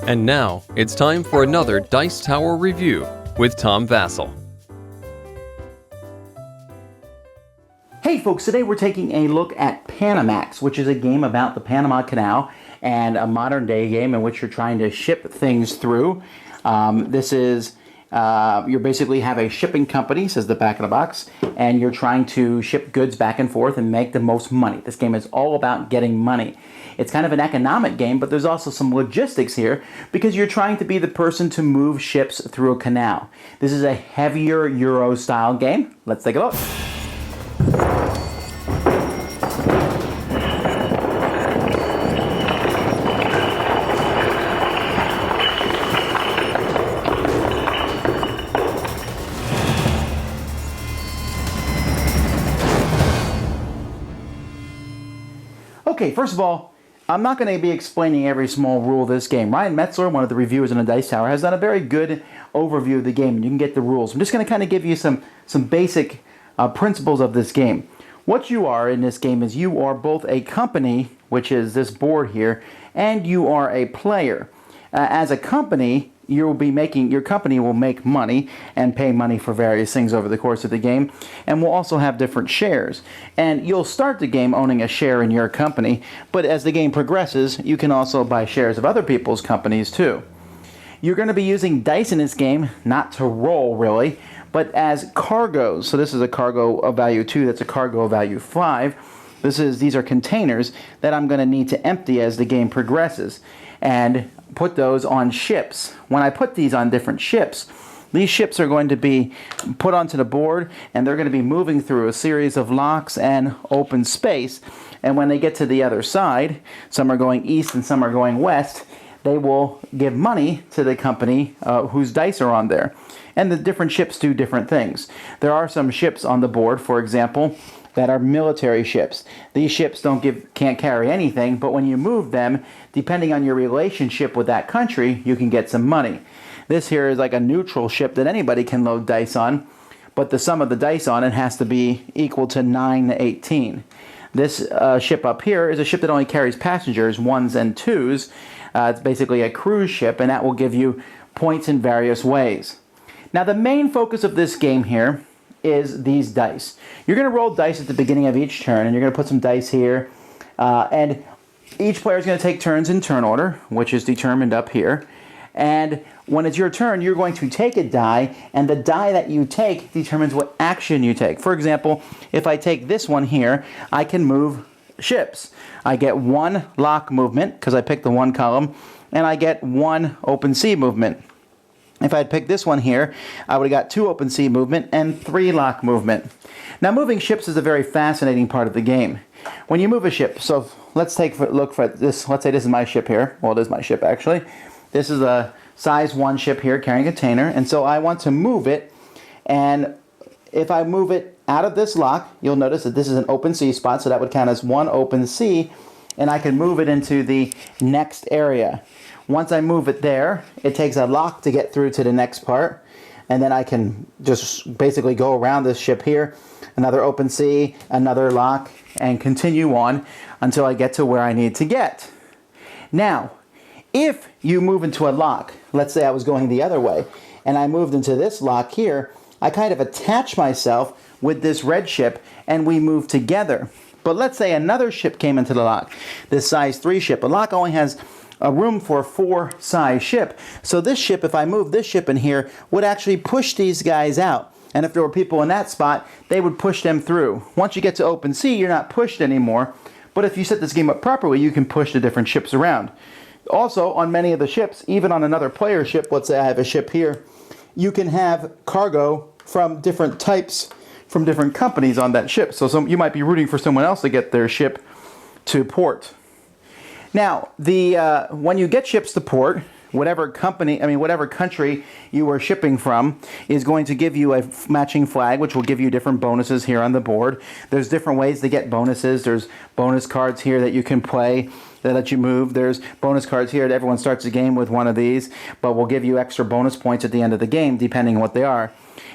And now, it's time for another Dice Tower review with Tom Vasel. Hey folks, today we're taking a look at Panamax, which is a game about the Panama Canal and a modern day game in which you're trying to ship things through. You basically have a shipping company, says the back of the box, and you're trying to ship goods back and forth and make the most money. This game is all about getting money. It's kind of an economic game, but there's also some logistics here because you're trying to be the person to move ships through a canal. This is a heavier Euro-style game. Let's take a look. Okay, first of all, I'm not going to be explaining every small rule of this game. Ryan Metzler, one of the reviewers in the Dice Tower, has done a very good overview of the game, and you can get the rules. I'm just going to kind of give you some basic principles of this game. What you are in this game is you are both a company, which is this board here, and you are a player. As a company, your company will make money and pay money for various things over the course of the game, and will also have different shares. And you'll start the game owning a share in your company, but as the game progresses, you can also buy shares of other people's companies too. You're going to be using dice in this game, not to roll really, but as cargos. So this is a cargo of value 2, that's a cargo of value 5. These are containers that I'm going to need to empty as the game progresses, and put those on ships. When I put these on different ships, these ships are going to be put onto the board, and they're going to be moving through a series of locks and open space. And when they get to the other side, some are going east and some are going west, they will give money to the company whose dice are on there. And the different ships do different things. There are some ships on the board, for example, that are military ships. These ships can't carry anything, but when you move them, depending on your relationship with that country, you can get some money. This here is like a neutral ship that anybody can load dice on, but the sum of the dice on it has to be equal to 9 to 18. This ship up here is a ship that only carries passengers, 1s and 2s. It's basically a cruise ship, and that will give you points in various ways. Now the main focus of this game here is these dice. You're going to roll dice at the beginning of each turn, and you're going to put some dice here, and each player is going to take turns in turn order, which is determined up here. And when it's your turn, you're going to take a die, and the die that you take determines what action you take. For example, if I take this one here, I can move ships. I get 1 lock movement because I picked the 1 column, and I get 1 open sea movement. If I had picked this one here, I would have got 2 open sea movement and 3 lock movement. Now moving ships is a very fascinating part of the game. When you move a ship, so let's take a look for this. Let's say this is my ship here. Well, it is my ship actually. This is a size 1 ship here carrying a container, and so I want to move it, and if I move it out of this lock, you'll notice that this is an open sea spot, so that would count as 1 open sea, and I can move it into the next area. Once I move it there, it takes a lock to get through to the next part, and then I can just basically go around this ship here, another open sea, another lock, and continue on until I get to where I need to get. Now, if you move into a lock, let's say I was going the other way, and I moved into this lock here, I kind of attach myself with this red ship, and we move together. But let's say another ship came into the lock, this size 3 ship. A lock only has a room for a 4 size ship. So this ship, if I move this ship in here, would actually push these guys out. And if there were people in that spot, they would push them through. Once you get to open sea, you're not pushed anymore. But if you set this game up properly, you can push the different ships around. Also, on many of the ships, even on another player ship, let's say I have a ship here, you can have cargo from different types, from different companies on that ship. So you might be rooting for someone else to get their ship to port. Now, when you get ships to port, whatever country you are shipping from is going to give you a matching flag, which will give you different bonuses here on the board. There's different ways to get bonuses. There's bonus cards here that you can play that let you move. There's bonus cards here that everyone starts the game with one of these, but will give you extra bonus points at the end of the game, depending on what they are.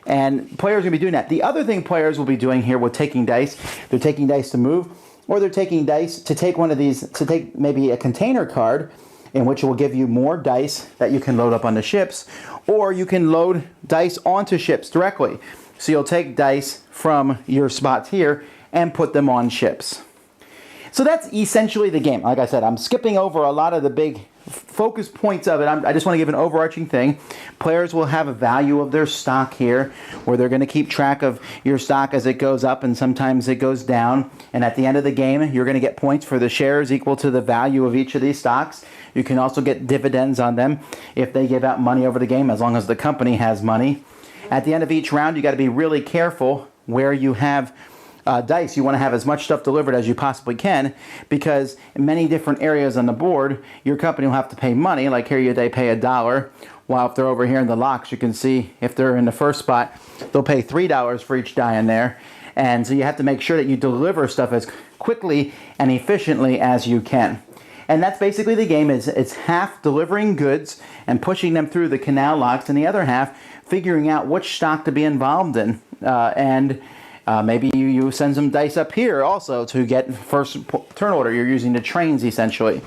And players are going to be doing that. The other thing players will be doing here with taking dice, they're taking dice to move, or they're taking dice to take one of these, to take maybe a container card in which will give you more dice that you can load up on the ships, or you can load dice onto ships directly. So you'll take dice from your spots here and put them on ships. So that's essentially the game. Like I said, I'm skipping over a lot of the big focus points of it. I just want to give an overarching thing. Players will have a value of their stock here, where they're going to keep track of your stock as it goes up and sometimes it goes down. And at the end of the game, you're going to get points for the shares equal to the value of each of these stocks. You can also get dividends on them if they give out money over the game, as long as the company has money. At the end of each round, you got to be really careful where you have dice. You want to have as much stuff delivered as you possibly can, because in many different areas on the board, your company will have to pay money. Like here, they pay $1, while if they're over here in the locks, you can see if they're in the first spot, they'll pay $3 for each die in there. And so you have to make sure that you deliver stuff as quickly and efficiently as you can. And that's basically the game. It's half delivering goods and pushing them through the canal locks, and the other half figuring out which stock to be involved in. Maybe you send some dice up here also to get first turn order. You're using the trains essentially.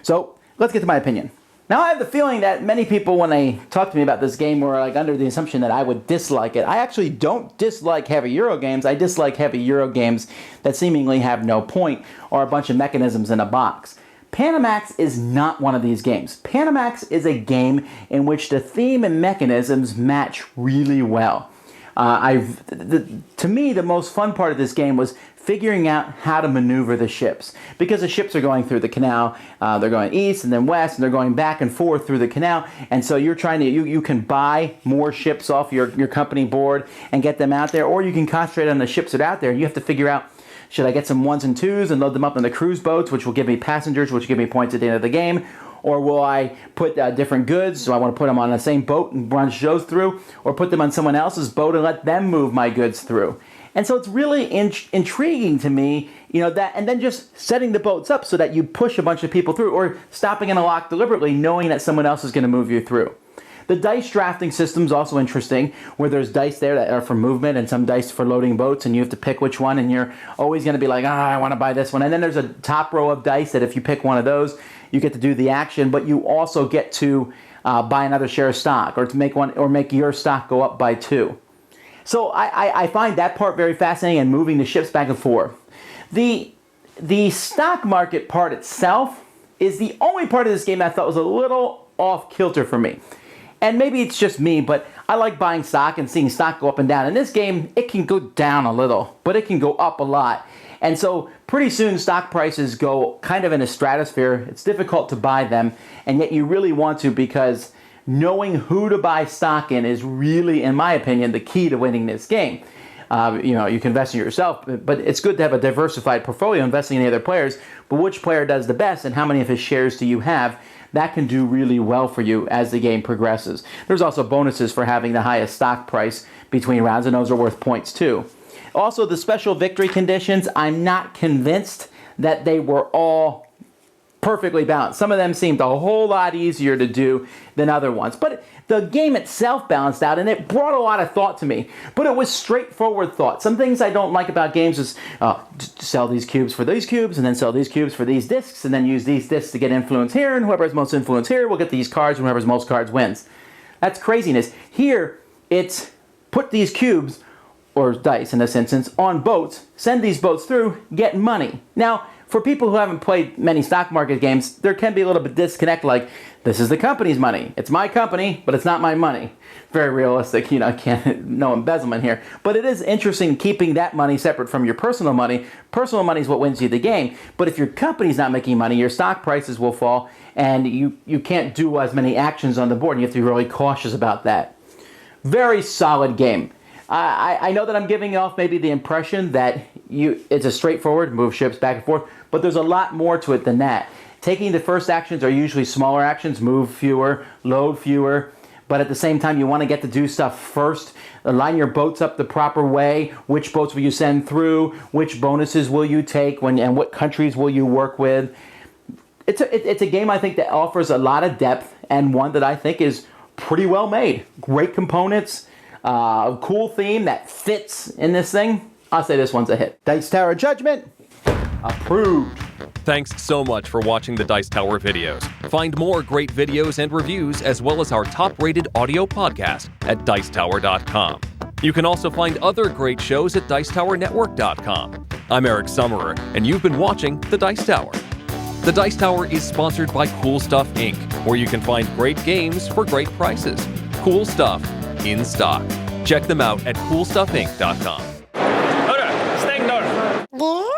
So let's get to my opinion. Now, I have the feeling that many people, when they talk to me about this game, were like under the assumption that I would dislike it. I actually don't dislike heavy Euro games. I dislike heavy Euro games that seemingly have no point or a bunch of mechanisms in a box. Panamax is not one of these games. Panamax is a game in which the theme and mechanisms match really well. To me, the most fun part of this game was figuring out how to maneuver the ships, because the ships are going through the canal. They're going east and then west, and they're going back and forth through the canal. And so you're trying to you can buy more ships off your company board and get them out there, or you can concentrate on the ships that are out there. You have to figure out, should I get some 1s and 2s and load them up in the cruise boats, which will give me passengers, which will give me points at the end of the game? Or will I put different goods, so I want to put them on the same boat and run shows through, or put them on someone else's boat and let them move my goods through? And so it's really intriguing to me, that, and then just setting the boats up so that you push a bunch of people through, or stopping in a lock deliberately, knowing that someone else is going to move you through. The dice drafting system is also interesting, where there's dice there that are for movement and some dice for loading boats, and you have to pick which one, and you're always going to be like, I want to buy this one. And then there's a top row of dice that if you pick one of those, you get to do the action, but you also get to buy another share of stock, or to make one, or make your stock go up by 2. So I find that part very fascinating, and moving the ships back and forth. The stock market part itself is the only part of this game that I thought was a little off kilter for me. And maybe it's just me, but I like buying stock and seeing stock go up and down. In this game, it can go down a little, but it can go up a lot. And so pretty soon stock prices go kind of in a stratosphere. It's difficult to buy them, and yet you really want to, because knowing who to buy stock in is really, in my opinion, the key to winning this game. You can invest in yourself, but it's good to have a diversified portfolio investing in the other players. But which player does the best, and how many of his shares do you have? That can do really well for you as the game progresses. There's also bonuses for having the highest stock price between rounds, and those are worth points too. Also, the special victory conditions, I'm not convinced that they were all perfectly balanced. Some of them seemed a whole lot easier to do than other ones. But the game itself balanced out, and it brought a lot of thought to me. But it was straightforward thought. Some things I don't like about games is sell these cubes for these cubes, and then sell these cubes for these discs, and then use these discs to get influence here, and whoever has most influence here will get these cards, and whoever has most cards wins. That's craziness. Here, it's put these cubes, or dice in this instance, on boats, send these boats through, get money. Now, for people who haven't played many stock market games, there can be a little bit disconnect, like, this is the company's money. It's my company, but it's not my money. Very realistic, can't, no embezzlement here. But it is interesting keeping that money separate from your personal money. Personal money is what wins you the game. But if your company's not making money, your stock prices will fall, and you can't do as many actions on the board, and you have to be really cautious about that. Very solid game. I know that I'm giving off maybe the impression that it's a straightforward move ships back and forth, but there's a lot more to it than that. Taking the first actions are usually smaller actions, move fewer, load fewer, but at the same time you want to get to do stuff first. Line your boats up the proper way. Which boats will you send through? Which bonuses will you take? And what countries will you work with? It's a game I think that offers a lot of depth, and one that I think is pretty well made. Great components. A cool theme that fits in this thing. I'll say this one's a hit. Dice Tower Judgment, approved. Thanks so much for watching the Dice Tower videos. Find more great videos and reviews, as well as our top-rated audio podcast at Dicetower.com. You can also find other great shows at Dicetowernetwork.com. I'm Eric Summerer, and you've been watching The Dice Tower. The Dice Tower is sponsored by Cool Stuff Inc., where you can find great games for great prices. Cool stuff in stock. Check them out at CoolStuffInc.com. Hörru, stäng dörren!